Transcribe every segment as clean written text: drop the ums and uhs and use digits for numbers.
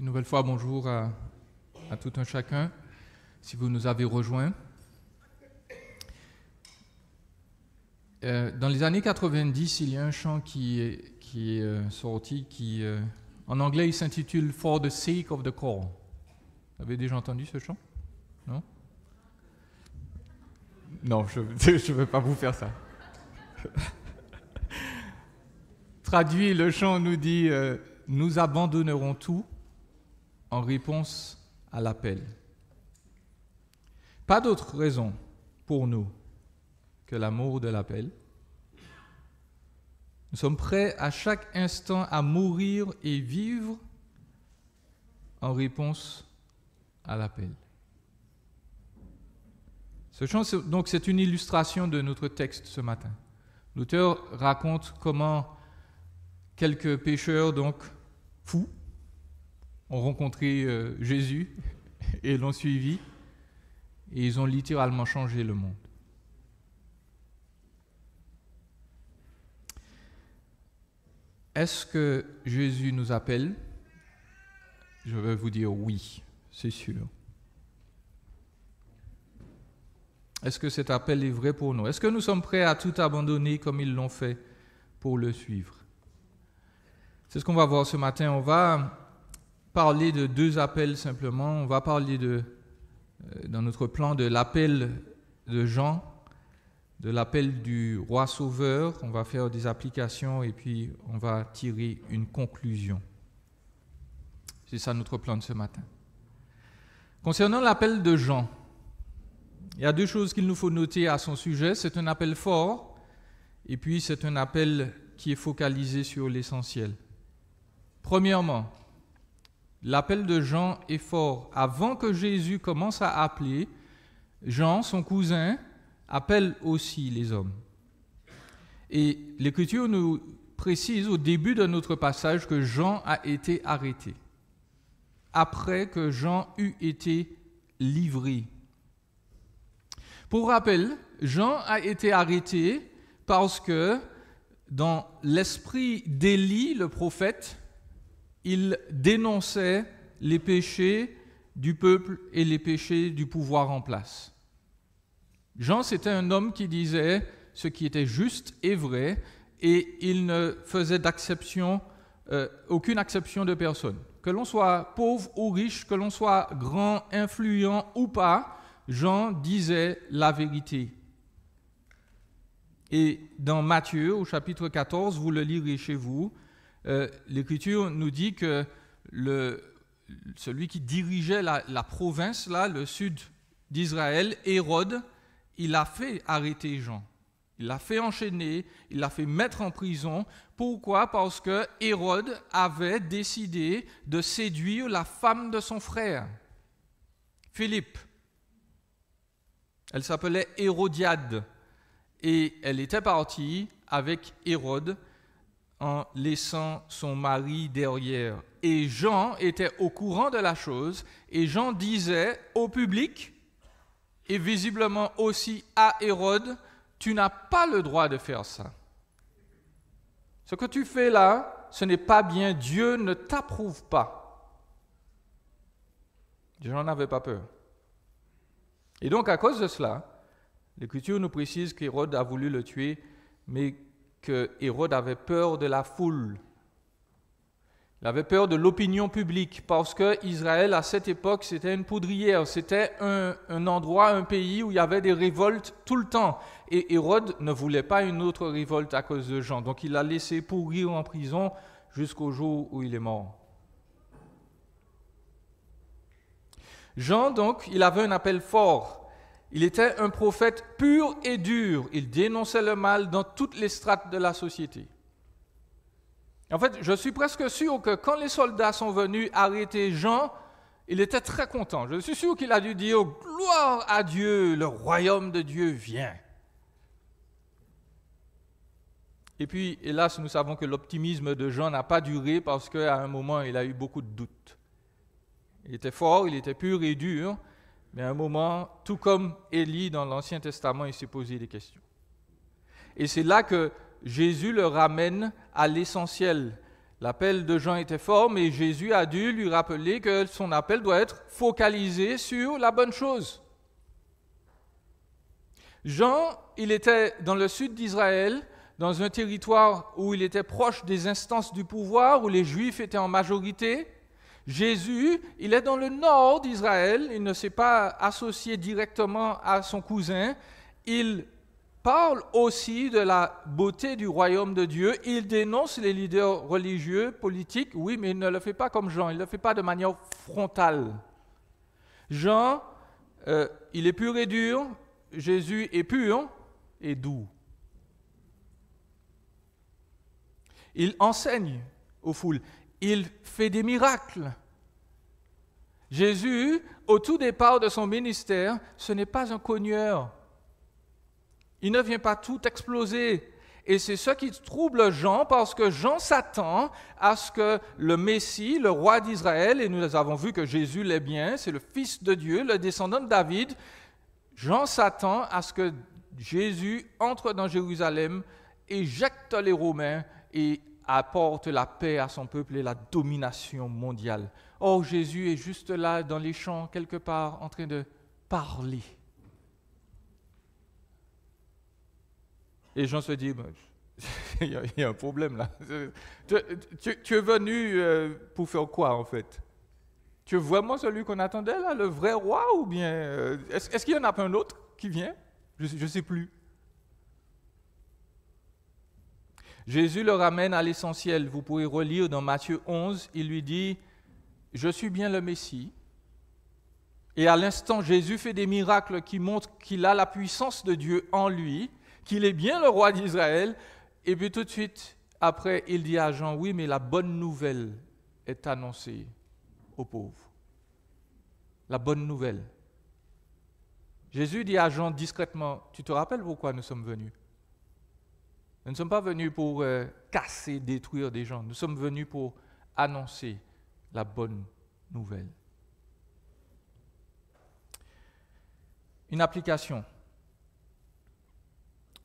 Une nouvelle fois, bonjour à tout un chacun, si vous nous avez rejoints. Dans les années 90, il y a un chant qui est sorti, en anglais, il s'intitule « For the sake of the call ». Vous avez déjà entendu ce chant? Non? Non, je ne vais pas vous faire ça. Traduit, le chant nous dit « Nous abandonnerons tout en réponse à l'appel ». Pas d'autre raison pour nous que l'amour de l'appel. Nous sommes prêts à chaque instant à mourir et vivre en réponse à l'appel. Ce chant, donc, c'est une illustration de notre texte ce matin. L'auteur raconte comment quelques pécheurs, donc fous, ont rencontré Jésus et l'ont suivi, et ils ont littéralement changé le monde. Est-ce que Jésus nous appelle? Je vais vous dire oui, c'est sûr. Est-ce que cet appel est vrai pour nous? Est-ce que nous sommes prêts à tout abandonner comme ils l'ont fait pour le suivre? C'est ce qu'on va voir ce matin. On va parler de deux appels simplement. On va parler dans notre plan de l'appel de Jean, de l'appel du roi sauveur. On va faire des applications et puis on va tirer une conclusion. C'est ça notre plan de ce matin. Concernant l'appel de Jean, il y a deux choses qu'il nous faut noter à son sujet. C'est un appel fort et puis c'est un appel qui est focalisé sur l'essentiel. Premièrement, l'appel de Jean est fort. Avant que Jésus commence à appeler, Jean, son cousin, appelle aussi les hommes. Et l'Écriture nous précise au début de notre passage que Jean a été arrêté, après que Jean eut été livré. Pour rappel, Jean a été arrêté parce que dans l'esprit d'Élie, le prophète, il dénonçait les péchés du peuple et les péchés du pouvoir en place. Jean, c'était un homme qui disait ce qui était juste et vrai, et il ne faisait aucune acception de personne. Que l'on soit pauvre ou riche, que l'on soit grand, influent ou pas, Jean disait la vérité. Et dans Matthieu, au chapitre 14, vous le lirez chez vous, l'Écriture nous dit que celui qui dirigeait la province, là, le sud d'Israël, Hérode, il a fait arrêter Jean. Il l'a fait enchaîner, il l'a fait mettre en prison. Pourquoi? Parce que Hérode avait décidé de séduire la femme de son frère, Philippe. Elle s'appelait Hérodiade et elle était partie avec Hérode en laissant son mari derrière. Et Jean était au courant de la chose et Jean disait au public et visiblement aussi à Hérode, tu n'as pas le droit de faire ça. Ce que tu fais là, ce n'est pas bien, Dieu ne t'approuve pas. Jean n'avait pas peur. Et donc à cause de cela, l'Écriture nous précise qu'Hérode a voulu le tuer, mais que Hérode avait peur de la foule. Il avait peur de l'opinion publique parce que Israël, à cette époque, c'était une poudrière. C'était un endroit, un pays où il y avait des révoltes tout le temps. Et Hérode ne voulait pas une autre révolte à cause de Jean. Donc il l'a laissé pourrir en prison jusqu'au jour où il est mort. Jean, donc, il avait un appel fort. Il était un prophète pur et dur. Il dénonçait le mal dans toutes les strates de la société. En fait, je suis presque sûr que quand les soldats sont venus arrêter Jean, il était très content. Je suis sûr qu'il a dû dire « Gloire à Dieu, le royaume de Dieu vient ». Et puis, hélas, nous savons que l'optimisme de Jean n'a pas duré parce qu'à un moment, il a eu beaucoup de doutes. Il était fort, il était pur et dur, mais à un moment, tout comme Élie dans l'Ancien Testament, il s'est posé des questions. Et c'est là que Jésus le ramène à l'essentiel. L'appel de Jean était fort, mais Jésus a dû lui rappeler que son appel doit être focalisé sur la bonne chose. Jean, il était dans le sud d'Israël, dans un territoire où il était proche des instances du pouvoir, où les Juifs étaient en majorité. Jésus, il est dans le nord d'Israël, il ne s'est pas associé directement à son cousin. Il parle aussi de la beauté du royaume de Dieu. Il dénonce les leaders religieux, politiques, oui, mais il ne le fait pas comme Jean, il ne le fait pas de manière frontale. Jean, il est pur et dur, Jésus est pur et doux. Il enseigne aux foules, il fait des miracles. Jésus, au tout départ de son ministère, ce n'est pas un cogneur. Il ne vient pas tout exploser. Et c'est ce qui trouble Jean, parce que Jean s'attend à ce que le Messie, le roi d'Israël, et nous avons vu que Jésus l'est bien, c'est le Fils de Dieu, le descendant de David. Jean s'attend à ce que Jésus entre dans Jérusalem, éjecte les Romains et apporte la paix à son peuple et la domination mondiale. Or, Jésus est juste là, dans les champs, quelque part, en train de parler. Et Jean se dit, il y a un problème là. Tu es venu pour faire quoi, en fait? Tu es vraiment celui qu'on attendait, là, le vrai roi, ou bien... Est-ce qu'il y en a pas un autre qui vient? Je ne sais plus. Jésus le ramène à l'essentiel. Vous pouvez relire dans Matthieu 11, il lui dit, « Je suis bien le Messie. » Et à l'instant, Jésus fait des miracles qui montrent qu'il a la puissance de Dieu en lui, qu'il est bien le roi d'Israël. Et puis tout de suite, après, il dit à Jean, « Oui, mais la bonne nouvelle est annoncée aux pauvres. » La bonne nouvelle. Jésus dit à Jean discrètement, « Tu te rappelles pourquoi nous sommes venus ? Nous ne sommes pas venus pour casser, détruire des gens. Nous sommes venus pour annoncer la bonne nouvelle. » Une application.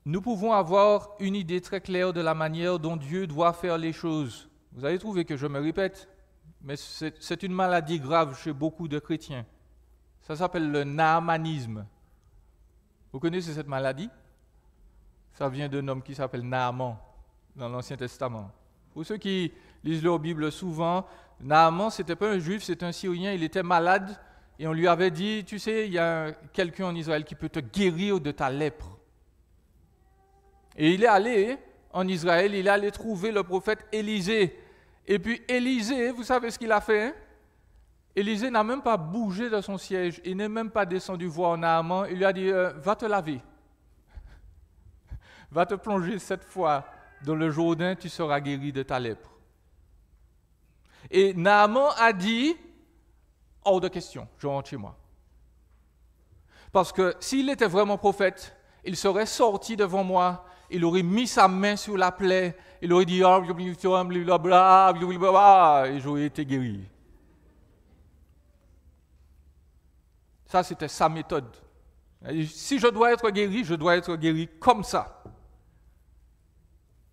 Nous pouvons avoir une idée très claire de la manière dont Dieu doit faire les choses. Vous avez trouvé que je me répète, mais c'est une maladie grave chez beaucoup de chrétiens. Ça s'appelle le naamanisme. Vous connaissez cette maladie ? Ça vient d'un homme qui s'appelle Naaman dans l'Ancien Testament. Pour ceux qui lisent leur Bible souvent, Naaman, ce n'était pas un juif, c'est un Syrien, il était malade et on lui avait dit, tu sais, il y a quelqu'un en Israël qui peut te guérir de ta lèpre. Et il est allé en Israël, il est allé trouver le prophète Élisée. Et puis Élisée, vous savez ce qu'il a fait ? Élisée n'a même pas bougé de son siège, il n'est même pas descendu voir Naaman, il lui a dit, va te laver. Va te plonger 7 fois dans le Jourdain, tu seras guéri de ta lèpre. Et Naaman a dit, hors de question, je rentre chez moi. Parce que s'il était vraiment prophète, il serait sorti devant moi, il aurait mis sa main sur la plaie, il aurait dit, et j'aurais été guéri. Ça, c'était sa méthode. Si je dois être guéri comme ça.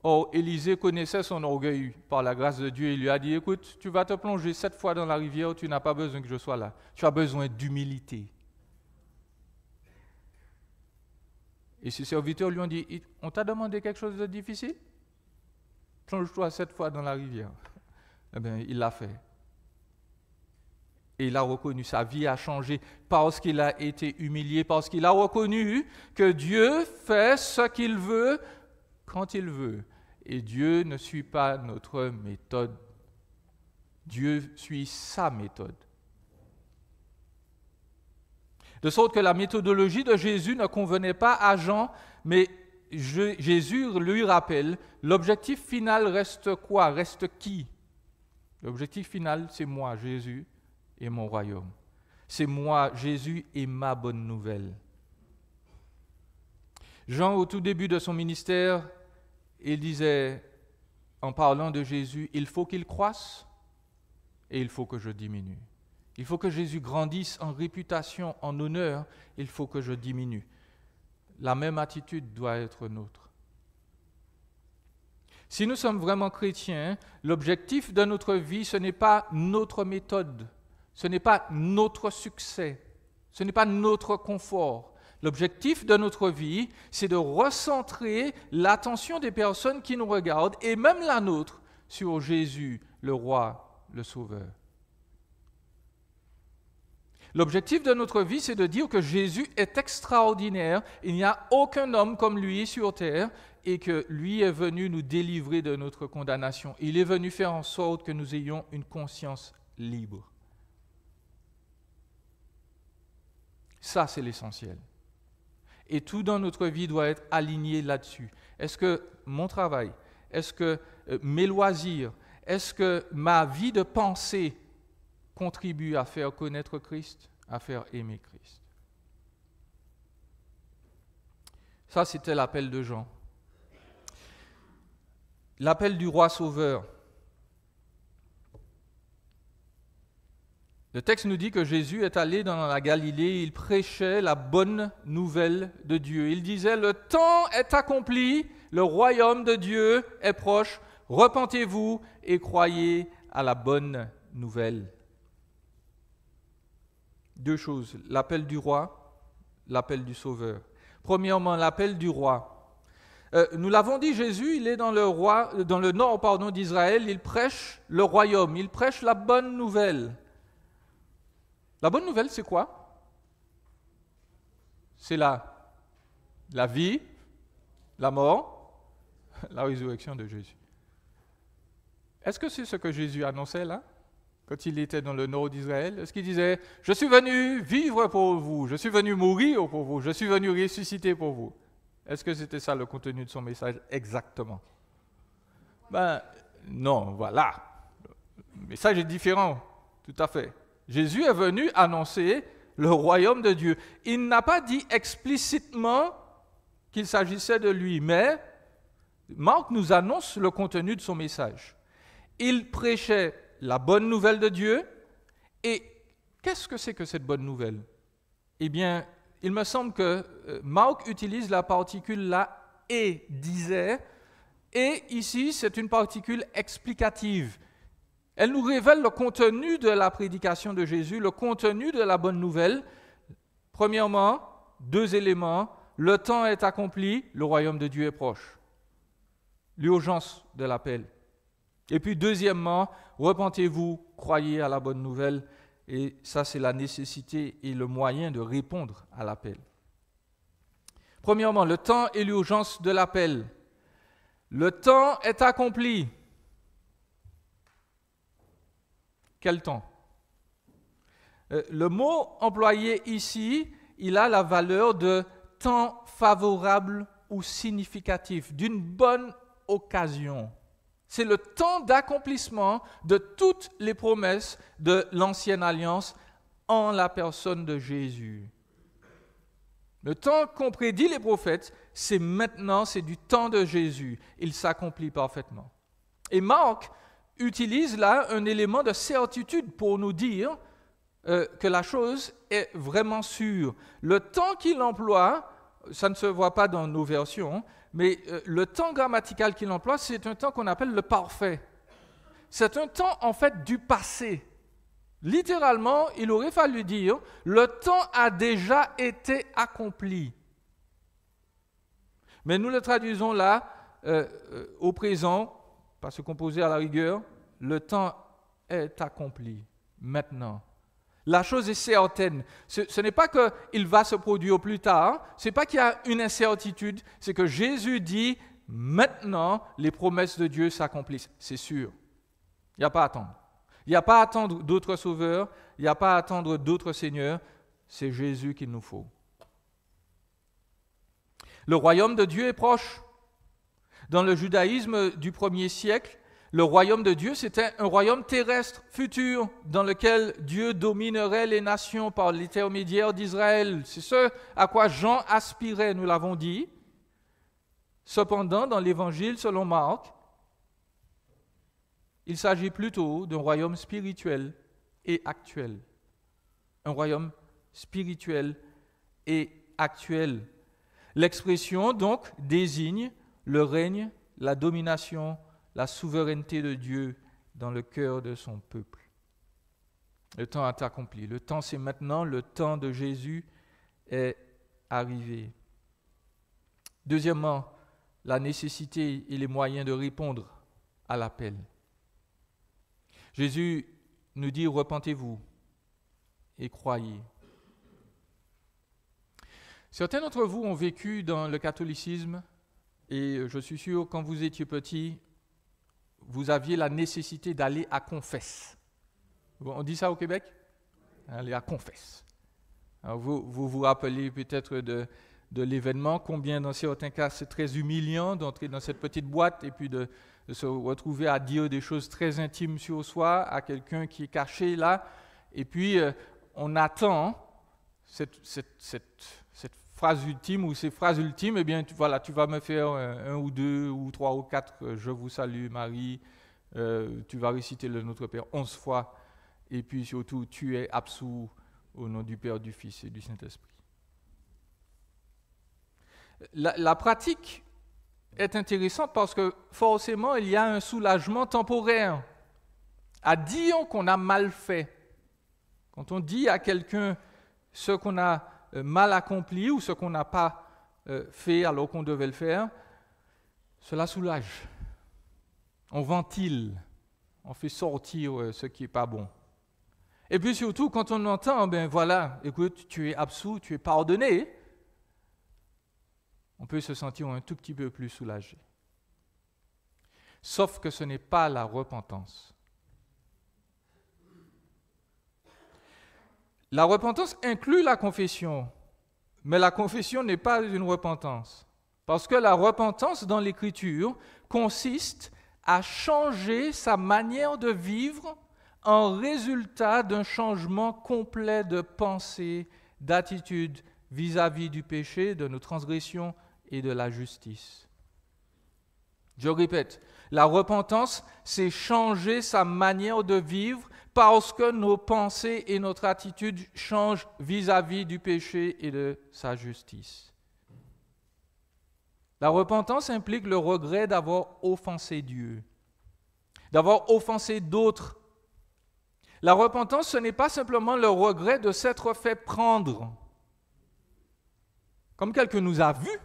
Or, Élisée connaissait son orgueil par la grâce de Dieu. Il lui a dit, écoute, tu vas te plonger 7 fois dans la rivière, tu n'as pas besoin que je sois là. Tu as besoin d'humilité. Et ses serviteurs lui ont dit, on t'a demandé quelque chose de difficile ? Plonge-toi 7 fois dans la rivière. Eh bien, il l'a fait. Et il a reconnu, sa vie a changé parce qu'il a été humilié, parce qu'il a reconnu que Dieu fait ce qu'il veut quand il veut. Et Dieu ne suit pas notre méthode. Dieu suit sa méthode. De sorte que la méthodologie de Jésus ne convenait pas à Jean, mais Jésus lui rappelle, l'objectif final reste quoi ? Reste qui ? L'objectif final, c'est moi, Jésus, et mon royaume. C'est moi, Jésus, et ma bonne nouvelle. Jean, au tout début de son ministère, il disait, en parlant de Jésus, il faut qu'il croisse et il faut que je diminue. Il faut que Jésus grandisse en réputation, en honneur, il faut que je diminue. La même attitude doit être nôtre. Si nous sommes vraiment chrétiens, l'objectif de notre vie, ce n'est pas notre méthode, ce n'est pas notre succès, ce n'est pas notre confort. L'objectif de notre vie, c'est de recentrer l'attention des personnes qui nous regardent, et même la nôtre, sur Jésus, le roi, le sauveur. L'objectif de notre vie, c'est de dire que Jésus est extraordinaire, il n'y a aucun homme comme lui sur terre, et que lui est venu nous délivrer de notre condamnation. Il est venu faire en sorte que nous ayons une conscience libre. Ça, c'est l'essentiel. Et tout dans notre vie doit être aligné là-dessus. Est-ce que mon travail, est-ce que mes loisirs, est-ce que ma vie de pensée contribue à faire connaître Christ, à faire aimer Christ? Ça, c'était l'appel de Jean. L'appel du roi sauveur. Le texte nous dit que Jésus est allé dans la Galilée, il prêchait la bonne nouvelle de Dieu. Il disait, le temps est accompli, le royaume de Dieu est proche, repentez-vous et croyez à la bonne nouvelle. Deux choses, l'appel du roi, l'appel du sauveur. Premièrement, l'appel du roi. Nous l'avons dit, Jésus, il est dans le nord d'Israël, il prêche le royaume, il prêche la bonne nouvelle. La bonne nouvelle, c'est quoi? C'est la vie, la mort, la résurrection de Jésus. Est-ce que c'est ce que Jésus annonçait là, quand il était dans le nord d'Israël? Est-ce qu'il disait, je suis venu vivre pour vous, je suis venu mourir pour vous, je suis venu ressusciter pour vous? Est-ce que c'était ça le contenu de son message exactement? Non, voilà. Le message est différent, tout à fait. Jésus est venu annoncer le royaume de Dieu. Il n'a pas dit explicitement qu'il s'agissait de lui, mais Marc nous annonce le contenu de son message. Il prêchait la bonne nouvelle de Dieu. Et qu'est-ce que c'est que cette bonne nouvelle? Eh bien, il me semble que Marc utilise la particule là « et » disait, et ici c'est une particule explicative. Elle nous révèle le contenu de la prédication de Jésus, le contenu de la bonne nouvelle. Premièrement, deux éléments, le temps est accompli, le royaume de Dieu est proche. L'urgence de l'appel. Et puis deuxièmement, repentez-vous, croyez à la bonne nouvelle. Et ça, c'est la nécessité et le moyen de répondre à l'appel. Premièrement, le temps et l'urgence de l'appel. Le temps est accompli. Quel temps? Le mot employé ici, il a la valeur de temps favorable ou significatif, d'une bonne occasion. C'est le temps d'accomplissement de toutes les promesses de l'Ancienne Alliance en la personne de Jésus. Le temps qu'ont prédit les prophètes, c'est maintenant, c'est du temps de Jésus. Il s'accomplit parfaitement. Et Marc utilise là un élément de certitude pour nous dire que la chose est vraiment sûre. Le temps qu'il emploie, ça ne se voit pas dans nos versions, mais le temps grammatical qu'il emploie, c'est un temps qu'on appelle le parfait. C'est un temps en fait du passé. Littéralement, il aurait fallu dire, le temps a déjà été accompli. Mais nous le traduisons là au présent, parce qu'on posait à la rigueur, le temps est accompli, maintenant. La chose est certaine. Ce n'est pas qu'il va se produire plus tard, ce n'est pas qu'il y a une incertitude, c'est que Jésus dit, maintenant, les promesses de Dieu s'accomplissent. C'est sûr. Il n'y a pas à attendre. Il n'y a pas à attendre d'autres sauveurs, il n'y a pas à attendre d'autres seigneurs, c'est Jésus qu'il nous faut. Le royaume de Dieu est proche. Dans le judaïsme du 1er siècle, le royaume de Dieu, c'était un royaume terrestre, futur, dans lequel Dieu dominerait les nations par l'intermédiaire d'Israël. C'est ce à quoi Jean aspirait, nous l'avons dit. Cependant, dans l'Évangile selon Marc, il s'agit plutôt d'un royaume spirituel et actuel. Un royaume spirituel et actuel. L'expression, donc, désigne le règne la domination, la souveraineté de Dieu dans le cœur de son peuple. Le temps est accompli. Le temps, c'est maintenant. Le temps de Jésus est arrivé. Deuxièmement, la nécessité et les moyens de répondre à l'appel. Jésus nous dit « Repentez-vous et croyez ». Certains d'entre vous ont vécu dans le catholicisme et je suis sûr, quand vous étiez petit, vous aviez la nécessité d'aller à confesse. On dit ça au Québec? Aller à confesse. Alors vous rappelez peut-être de l'événement, combien dans certains cas c'est très humiliant d'entrer dans cette petite boîte et puis de se retrouver à dire des choses très intimes sur soi à quelqu'un qui est caché là. Et puis on attend cette phrase ultime ou ces phrases ultimes, eh bien tu vas me faire un ou deux ou trois ou quatre, je vous salue Marie, tu vas réciter le Notre Père 11 fois. Et puis surtout, tu es absous au nom du Père, du Fils et du Saint-Esprit. La pratique est intéressante parce que forcément, il y a un soulagement temporaire à dire qu'on a mal fait. Quand on dit à quelqu'un ce qu'on a mal accompli ou ce qu'on n'a pas fait alors qu'on devait le faire, cela soulage. On ventile, on fait sortir ce qui n'est pas bon. Et puis surtout, quand on entend, ben voilà, écoute, tu es absous, tu es pardonné, on peut se sentir un tout petit peu plus soulagé. Sauf que ce n'est pas la repentance. La repentance inclut la confession, mais la confession n'est pas une repentance. Parce que la repentance dans l'Écriture consiste à changer sa manière de vivre en résultat d'un changement complet de pensée, d'attitude vis-à-vis du péché, de nos transgressions et de la justice. Je répète, la repentance, c'est changer sa manière de vivre parce que nos pensées et notre attitude changent vis-à-vis du péché et de sa justice. La repentance implique le regret d'avoir offensé Dieu, d'avoir offensé d'autres. La repentance, ce n'est pas simplement le regret de s'être fait prendre. Comme quelqu'un nous a vus,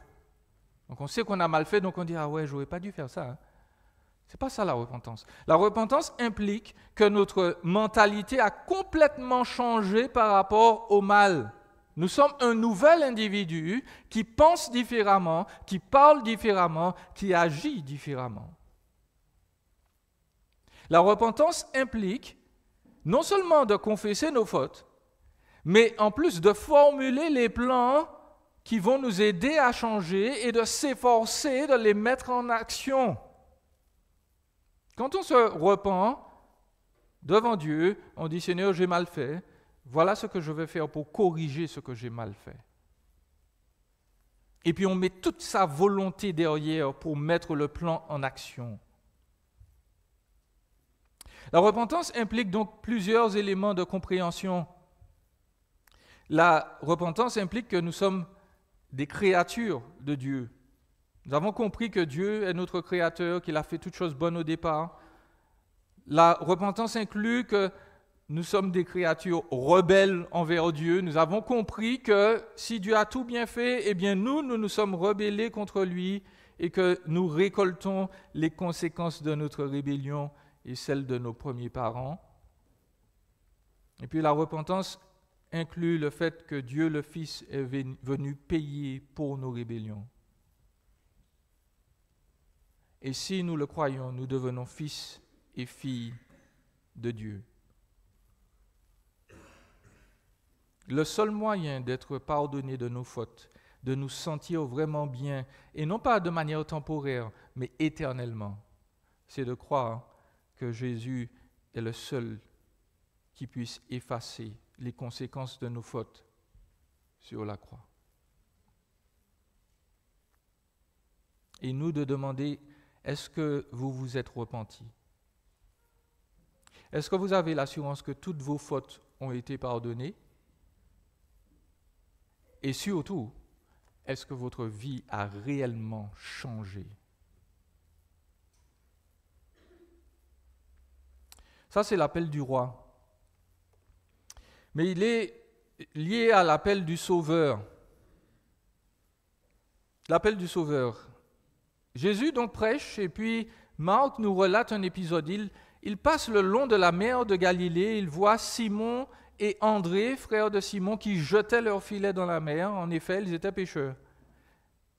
donc on sait qu'on a mal fait, donc on dit « Ah ouais, je n'aurais pas dû faire ça. Hein. » Ce n'est pas ça la repentance. La repentance implique que notre mentalité a complètement changé par rapport au mal. Nous sommes un nouvel individu qui pense différemment, qui parle différemment, qui agit différemment. La repentance implique non seulement de confesser nos fautes, mais en plus de formuler les plans qui vont nous aider à changer et de s'efforcer de les mettre en action. Quand on se repent devant Dieu, on dit « Seigneur, j'ai mal fait, voilà ce que je vais faire pour corriger ce que j'ai mal fait. » Et puis on met toute sa volonté derrière pour mettre le plan en action. La repentance implique donc plusieurs éléments de compréhension. La repentance implique que nous sommes des créatures de Dieu. Nous avons compris que Dieu est notre créateur, qu'il a fait toutes choses bonnes au départ. La repentance inclut que nous sommes des créatures rebelles envers Dieu. Nous avons compris que si Dieu a tout bien fait, eh bien nous nous sommes rebellés contre lui et que nous récoltons les conséquences de notre rébellion et celles de nos premiers parents. Et puis la repentance inclut le fait que Dieu le Fils est venu payer pour nos rébellions. Et si nous le croyons, nous devenons fils et filles de Dieu. Le seul moyen d'être pardonné de nos fautes, de nous sentir vraiment bien, et non pas de manière temporaire, mais éternellement, c'est de croire que Jésus est le seul qui puisse effacer les conséquences de nos fautes sur la croix. Et nous de demander, est-ce que vous vous êtes repentis? Est-ce que vous avez l'assurance que toutes vos fautes ont été pardonnées? Et surtout, est-ce que votre vie a réellement changé? Ça, c'est l'appel du roi. Mais il est lié à l'appel du Sauveur. L'appel du Sauveur. Jésus donc prêche, et puis Marc nous relate un épisode. Il passe le long de la mer de Galilée, il voit Simon et André, frères de Simon, qui jetaient leurs filets dans la mer. En effet, ils étaient pêcheurs.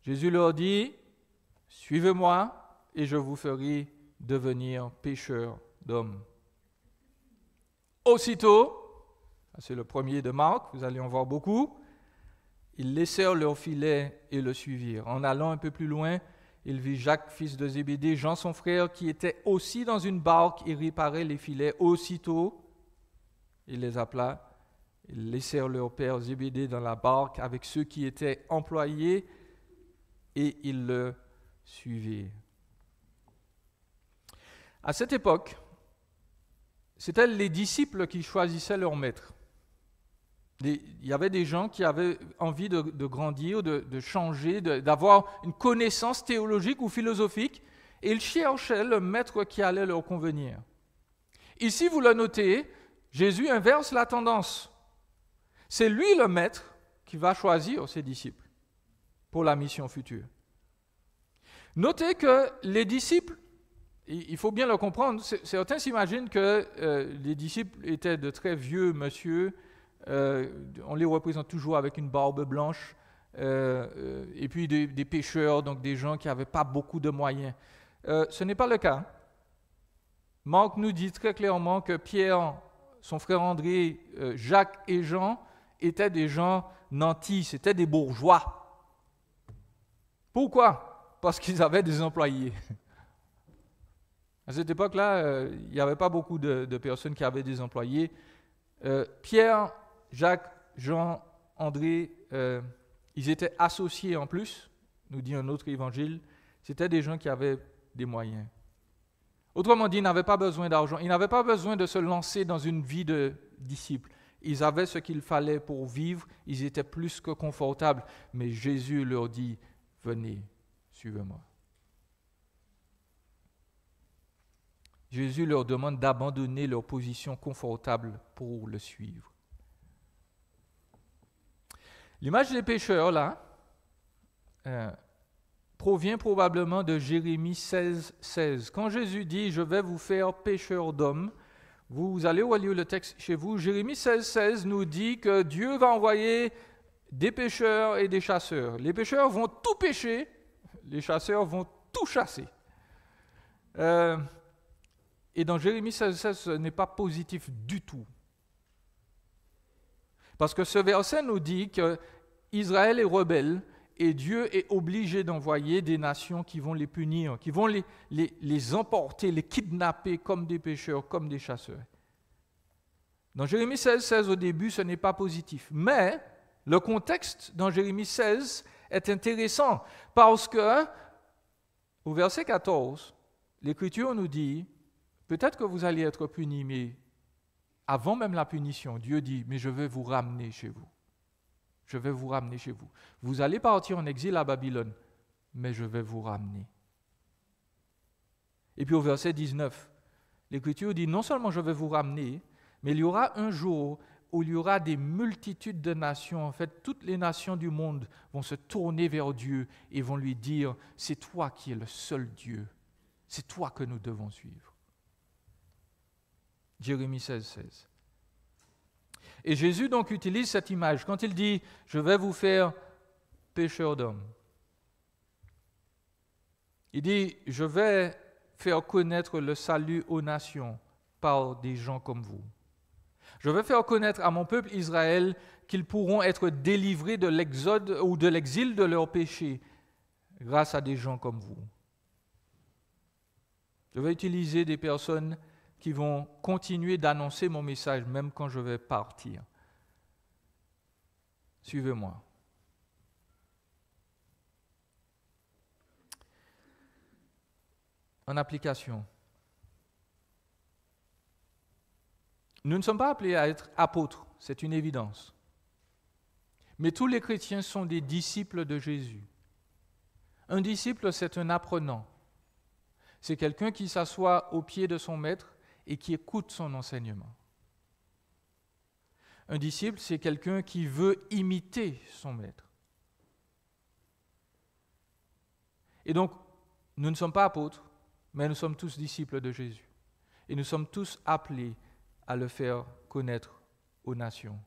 Jésus leur dit, « Suivez-moi, et je vous ferai devenir pêcheurs d'hommes. » Aussitôt, c'est le premier de Marc, vous allez en voir beaucoup, ils laissèrent leurs filets et le suivirent. En allant un peu plus loin, il vit Jacques, fils de Zébédée, Jean son frère, qui était aussi dans une barque et réparait les filets. Aussitôt, il les appela. Ils laissèrent leur père Zébédée dans la barque avec ceux qui étaient employés et ils le suivirent. À cette époque, c'était les disciples qui choisissaient leur maître. Il y avait des gens qui avaient envie de grandir, de changer, d'avoir une connaissance théologique ou philosophique, et ils cherchaient le maître qui allait leur convenir. Ici, vous le notez, Jésus inverse la tendance. C'est lui le maître qui va choisir ses disciples pour la mission future. Notez que les disciples, il faut bien le comprendre, certains s'imaginent que les disciples étaient de très vieux monsieur. On les représente toujours avec une barbe blanche, et puis des pêcheurs, donc des gens qui n'avaient pas beaucoup de moyens. Ce n'est pas le cas. Marc nous dit très clairement que Pierre, son frère André, Jacques et Jean étaient des gens nantis, c'était des bourgeois. Pourquoi ? Parce qu'ils avaient des employés. À cette époque-là, il n'y avait pas beaucoup de personnes qui avaient des employés. Pierre, Jacques, Jean, André, ils étaient associés en plus, nous dit un autre évangile. C'était des gens qui avaient des moyens. Autrement dit, ils n'avaient pas besoin d'argent, ils n'avaient pas besoin de se lancer dans une vie de disciples. Ils avaient ce qu'il fallait pour vivre, ils étaient plus que confortables. Mais Jésus leur dit, venez, suivez-moi. Jésus leur demande d'abandonner leur position confortable pour le suivre. L'image des pêcheurs, là, provient probablement de Jérémie 16, 16. Quand Jésus dit « Je vais vous faire pêcheurs d'hommes », vous allez relire le texte chez vous. Jérémie 16, 16 nous dit que Dieu va envoyer des pêcheurs et des chasseurs. Les pêcheurs vont tout pêcher, les chasseurs vont tout chasser. Et dans Jérémie 16, 16, ce n'est pas positif du tout. Parce que ce verset nous dit qu'Israël est rebelle et Dieu est obligé d'envoyer des nations qui vont les punir, qui vont les emporter, les kidnapper comme des pêcheurs, comme des chasseurs. Dans Jérémie 16, 16, au début, ce n'est pas positif. Mais le contexte dans Jérémie 16 est intéressant parce que, au verset 14, l'Écriture nous dit peut-être que vous allez être punis, mais avant même la punition, Dieu dit, mais je vais vous ramener chez vous. Je vais vous ramener chez vous. Vous allez partir en exil à Babylone, mais je vais vous ramener. Et puis au verset 19, l'Écriture dit, non seulement je vais vous ramener, mais il y aura un jour où il y aura des multitudes de nations. En fait, toutes les nations du monde vont se tourner vers Dieu et vont lui dire, c'est toi qui es le seul Dieu. C'est toi que nous devons suivre. Jérémie 16, 16. Et Jésus donc utilise cette image quand il dit « Je vais vous faire pêcheurs d'hommes ». Il dit « Je vais faire connaître le salut aux nations par des gens comme vous. Je vais faire connaître à mon peuple Israël qu'ils pourront être délivrés de l'exode ou de l'exil de leurs péchés grâce à des gens comme vous. Je vais utiliser des personnes qui vont continuer d'annoncer mon message, même quand je vais partir. Suivez-moi. En application. Nous ne sommes pas appelés à être apôtres, c'est une évidence. Mais tous les chrétiens sont des disciples de Jésus. Un disciple, c'est un apprenant. C'est quelqu'un qui s'assoit au pied de son maître et qui écoute son enseignement. Un disciple, c'est quelqu'un qui veut imiter son maître. Et donc, nous ne sommes pas apôtres, mais nous sommes tous disciples de Jésus. Et nous sommes tous appelés à le faire connaître aux nations.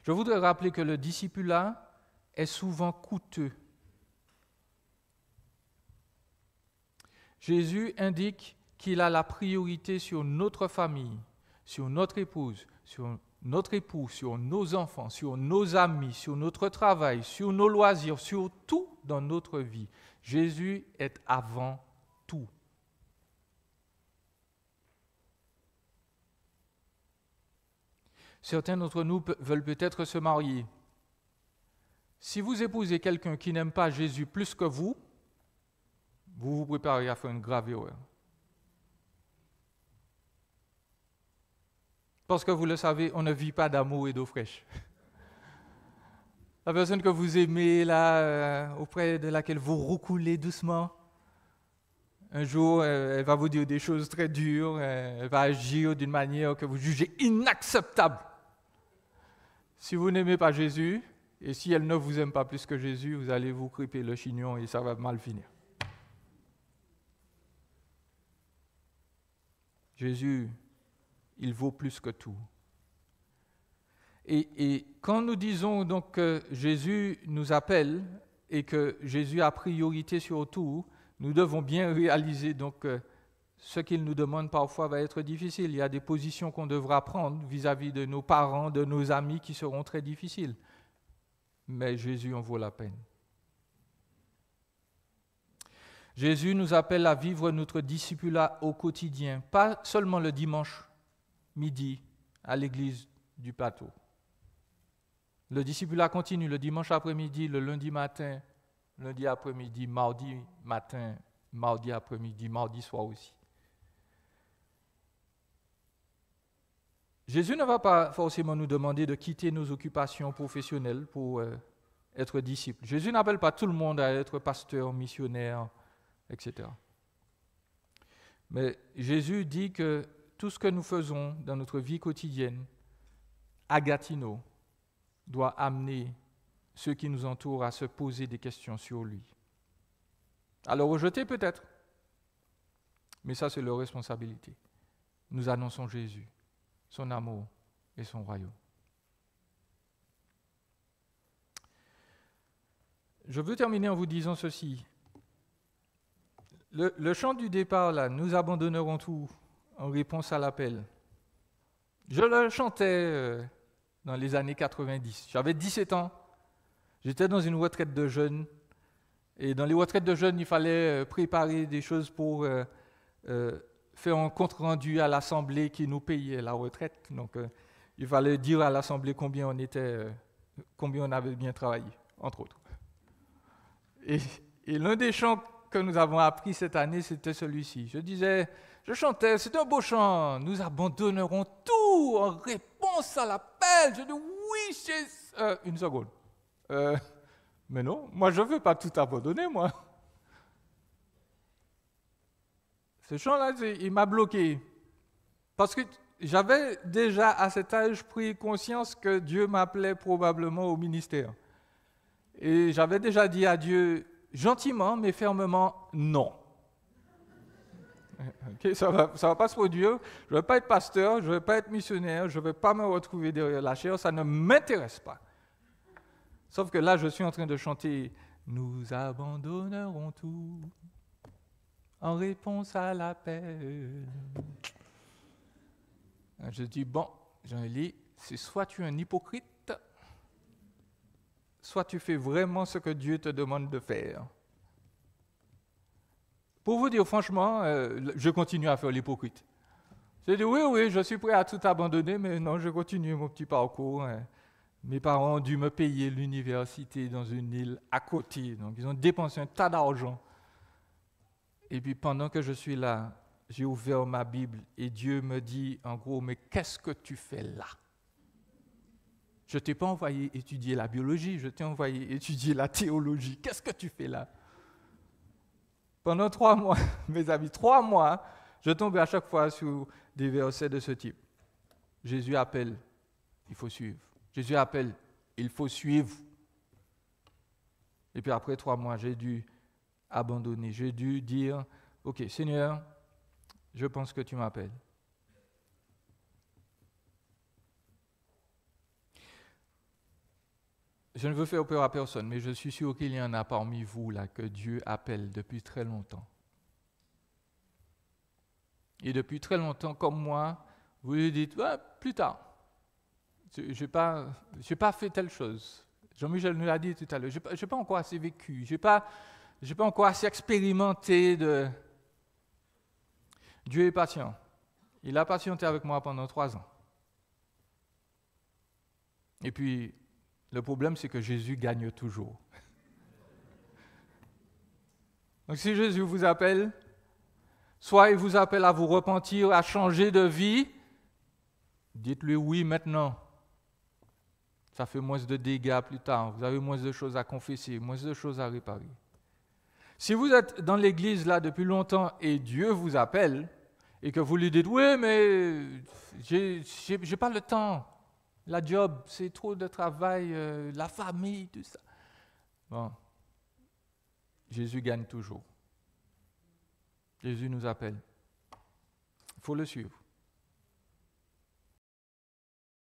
Je voudrais rappeler que le discipulat est souvent coûteux. Jésus indique qu'il a la priorité sur notre famille, sur notre épouse, sur notre époux, sur nos enfants, sur nos amis, sur notre travail, sur nos loisirs, sur tout dans notre vie. Jésus est avant tout. Certains d'entre nous veulent peut-être se marier. Si vous épousez quelqu'un qui n'aime pas Jésus plus que vous, vous vous préparez à faire une grave erreur. Parce que vous le savez, on ne vit pas d'amour et d'eau fraîche. La personne que vous aimez, là, auprès de laquelle vous roucoulez doucement, un jour, elle va vous dire des choses très dures, elle va agir d'une manière que vous jugez inacceptable. Si vous n'aimez pas Jésus, et si elle ne vous aime pas plus que Jésus, vous allez vous crêper le chignon et ça va mal finir. Jésus, il vaut plus que tout. Et quand nous disons donc que Jésus nous appelle et que Jésus a priorité sur tout, nous devons bien réaliser donc que ce qu'il nous demande parfois va être difficile. Il y a des positions qu'on devra prendre vis-à-vis de nos parents, de nos amis qui seront très difficiles. Mais Jésus en vaut la peine. Jésus nous appelle à vivre notre discipulat au quotidien, pas seulement le dimanche midi à l'église du plateau. Le discipulat continue le dimanche après-midi, le lundi matin, lundi après-midi, mardi matin, mardi après-midi, mardi soir aussi. Jésus ne va pas forcément nous demander de quitter nos occupations professionnelles pour être disciple. Jésus n'appelle pas tout le monde à être pasteur, missionnaire, etc. Mais Jésus dit que tout ce que nous faisons dans notre vie quotidienne, à Gatineau, doit amener ceux qui nous entourent à se poser des questions sur lui. À le rejeter peut-être, mais ça c'est leur responsabilité. Nous annonçons Jésus, son amour et son royaume. Je veux terminer en vous disant ceci. Le chant du départ, là, nous abandonnerons tout en réponse à l'appel. Je le chantais dans les années 90. J'avais 17 ans. J'étais dans une retraite de jeunes. Et dans les retraites de jeunes, il fallait préparer des choses pour faire un compte-rendu à l'Assemblée qui nous payait la retraite. Donc, il fallait dire à l'Assemblée combien on avait bien travaillé, entre autres. Et l'un des chants que nous avons appris cette année, c'était celui-ci. Je chantais, c'est un beau chant. Nous abandonnerons tout en réponse à l'appel. Je dis oui, une seconde. Mais non, moi je ne veux pas tout abandonner, moi. Ce chant-là, il m'a bloqué. Parce que j'avais déjà à cet âge pris conscience que Dieu m'appelait probablement au ministère. Et j'avais déjà dit à Dieu, gentiment mais fermement, non. Okay, ça va pas se produire. Je ne vais pas être pasteur, je ne vais pas être missionnaire, je ne vais pas me retrouver derrière la chair, ça ne m'intéresse pas. Sauf que là, je suis en train de chanter « Nous abandonnerons tout en réponse à l'appel ». Je dis, bon, Jean-Élie, c'est soit tu es un hypocrite, soit tu fais vraiment ce que Dieu te demande de faire. Pour vous dire franchement, je continue à faire l'hypocrite. Je dis, oui, je suis prêt à tout abandonner, mais non, je continue mon petit parcours. Mes parents ont dû me payer l'université dans une île à côté, donc ils ont dépensé un tas d'argent. Et puis pendant que je suis là, j'ai ouvert ma Bible et Dieu me dit en gros, mais qu'est-ce que tu fais là? Je ne t'ai pas envoyé étudier la biologie, je t'ai envoyé étudier la théologie. Qu'est-ce que tu fais là? Pendant 3 mois, mes amis, 3 mois, je tombais à chaque fois sur des versets de ce type. Jésus appelle, il faut suivre. Jésus appelle, il faut suivre. Et puis après 3 mois, j'ai dû abandonner. J'ai dû dire, ok, Seigneur, je pense que tu m'appelles. Je ne veux faire peur à personne, mais je suis sûr qu'il y en a parmi vous là que Dieu appelle depuis très longtemps. Et depuis très longtemps, comme moi, vous lui dites, plus tard, je n'ai pas fait telle chose. Jean-Michel nous l'a dit tout à l'heure, je n'ai pas encore assez vécu, je n'ai pas encore assez expérimenté de... Dieu est patient. Il a patienté avec moi pendant 3 ans. Et puis, le problème, c'est que Jésus gagne toujours. Donc si Jésus vous appelle, soit il vous appelle à vous repentir, à changer de vie, dites-lui oui maintenant. Ça fait moins de dégâts plus tard. Vous avez moins de choses à confesser, moins de choses à réparer. Si vous êtes dans l'église là depuis longtemps et Dieu vous appelle et que vous lui dites « Oui, mais j'ai pas le temps. La job, c'est trop de travail, la famille, tout ça. » Bon, Jésus gagne toujours. Jésus nous appelle. Il faut le suivre.